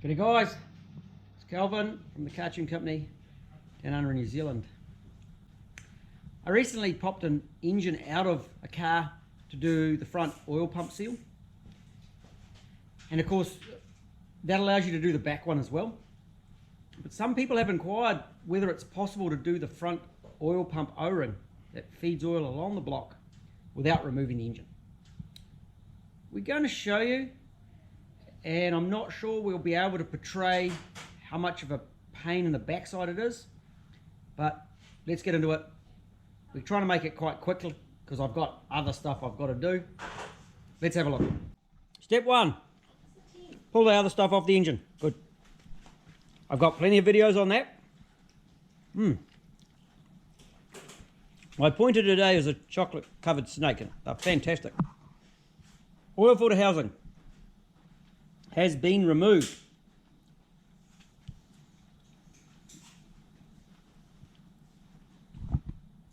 G'day guys, it's Calvin from the Cartoon Company down under in New Zealand. I recently popped an engine out of a car to do the front oil pump seal, and of course that allows you to do the back one as well. But some people have inquired whether it's possible to do the front oil pump O-ring that feeds oil along the block without removing the engine. We're going to show you, and I'm not sure we'll be able to portray how much of a pain in the backside it is, but let's get into it. We're trying to make it quite quickly because I've got other stuff I've got to do. Let's have a look. Step one, pull the other stuff off the engine. Good. I've got plenty of videos on that. My pointer today is a chocolate covered snake, and they're fantastic. Oil filter housing has been removed.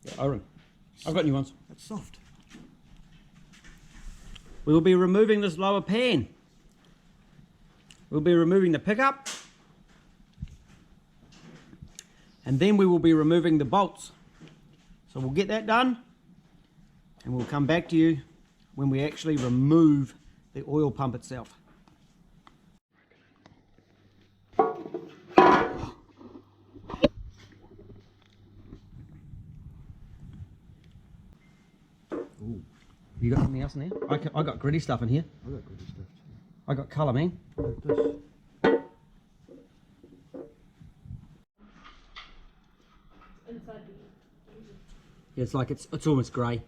Yeah, O-ring. I've got new ones. It's soft. We will be removing this lower pan. We'll be removing the pickup. And then we will be removing the bolts. So we'll get that done. And we'll come back to you when we actually remove the oil pump itself. Ooh. You got something else in there? I got gritty stuff in here. I got gritty stuff too. I got colour, man. Like this. Yeah, it's like it's almost grey.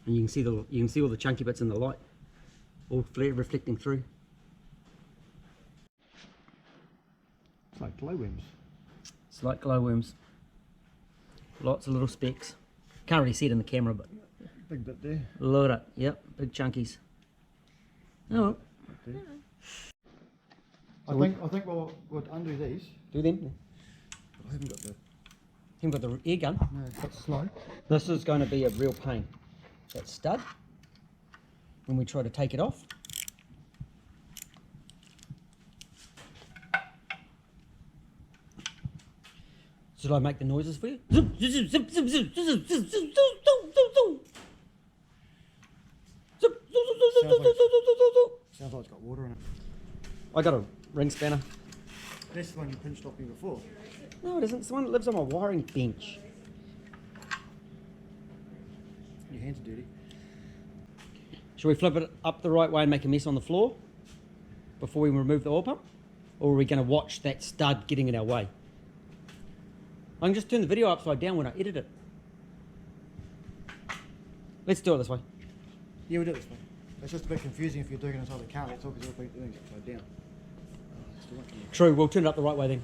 And you can see all the chunky bits in the light, all reflecting through. It's like glowworms. It's like glowworms. Lots of little specks. Can't really see it in the camera, but Big bit there. load it. Yep, big chunkies. Oh well. Right there. I think we'll undo these. Do them. But I haven't got the. Haven't got the air gun. No, it's slow. This is going to be a real pain. That stud, when we try to take it off. Should I make the noises for you? Zip, zip, zip, zip, zip, zip, zip, zip, zip, zip, zip, Sounds like it's got water in it. I got a ring spanner. That's the one you pinched off me before. No, it isn't. It's the one that lives on my wiring bench. Your hands are dirty. Should we flip it up the right way and make a mess on the floor before we remove the oil pump? Or are we going to watch that stud getting in our way? I can just turn the video upside down when I edit it. Let's do it this way. Yeah, we'll do it this way. It's just a bit confusing if you're doing it inside the car. That's all because everybody's doing it upside down. Oh, still won't come out. True, we'll turn it up the right way then.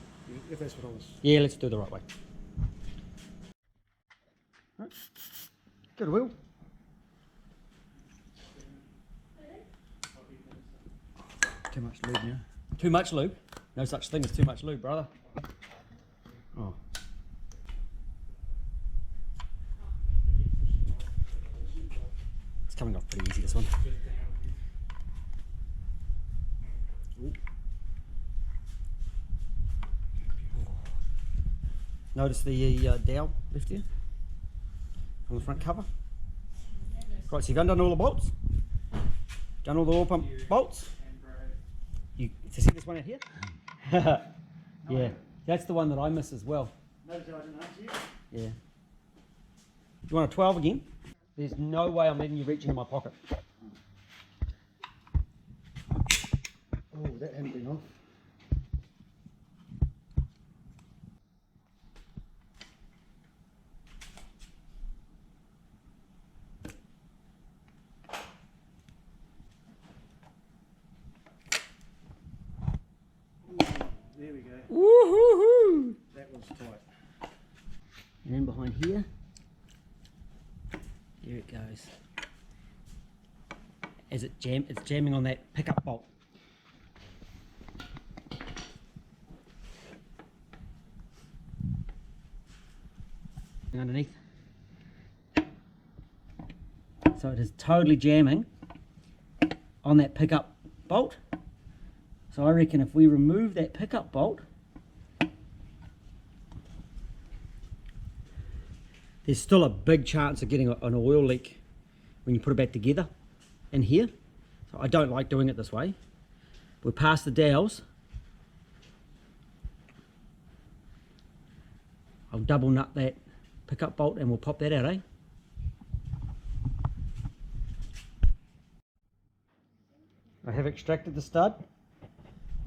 If that's what I was. Yeah, let's do it the right way. Right. Good wheel. Too much lube now. Too much lube? No such thing as too much lube, brother. Oh. It's coming off pretty easy, this one. Ooh. Notice the dowel left here on the front cover. Right, so you've undone all the bolts, done all the oil pump bolts. You see this one out here? Yeah, that's the one that I miss as well. Notice how I didn't answer you? Yeah. You want a 12 again? There's no way I'm letting you reach into my pocket. Oh, that hadn't been off. There we go. Woohoo! That was tight. And then behind here, there it goes. As it's jamming on that pickup bolt. Underneath. So it is totally jamming on that pickup bolt. So I reckon if we remove that pickup bolt, there's still a big chance of getting an oil leak when you put it back together in here. So I don't like doing it this way. We're past the dowels. I'll double nut that pickup bolt and we'll pop that out, eh? I have extracted the stud.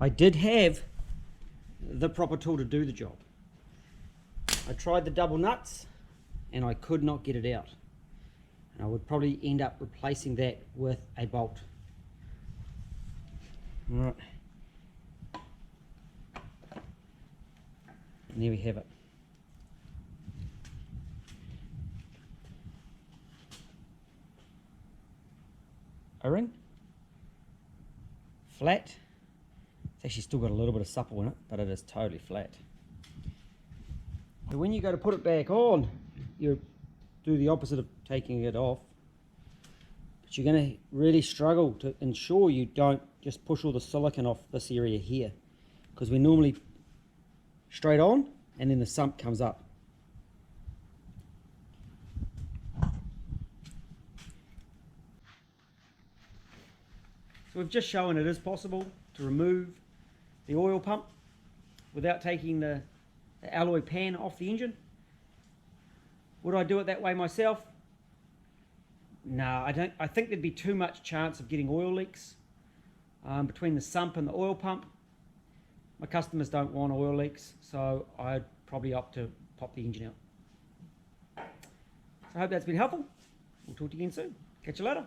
I did have the proper tool to do the job. I tried the double nuts and I could not get it out. And I would probably end up replacing that with a bolt. Alright. And there we have it. O-ring. Flat. It's actually still got a little bit of supple in it, but it is totally flat. So when you go to put it back on, you do the opposite of taking it off. But you're going to really struggle to ensure you don't just push all the silicone off this area here, because we're normally straight on and then the sump comes up. So we've just shown it is possible to remove the oil pump without taking the alloy pan off the engine. Would I do it that way myself? No, I don't. I think there'd be too much chance of getting oil leaks between the sump and the oil pump. My customers don't want oil leaks, so I'd probably opt to pop the engine out. So I hope that's been helpful. We'll talk to you again soon. Catch you later.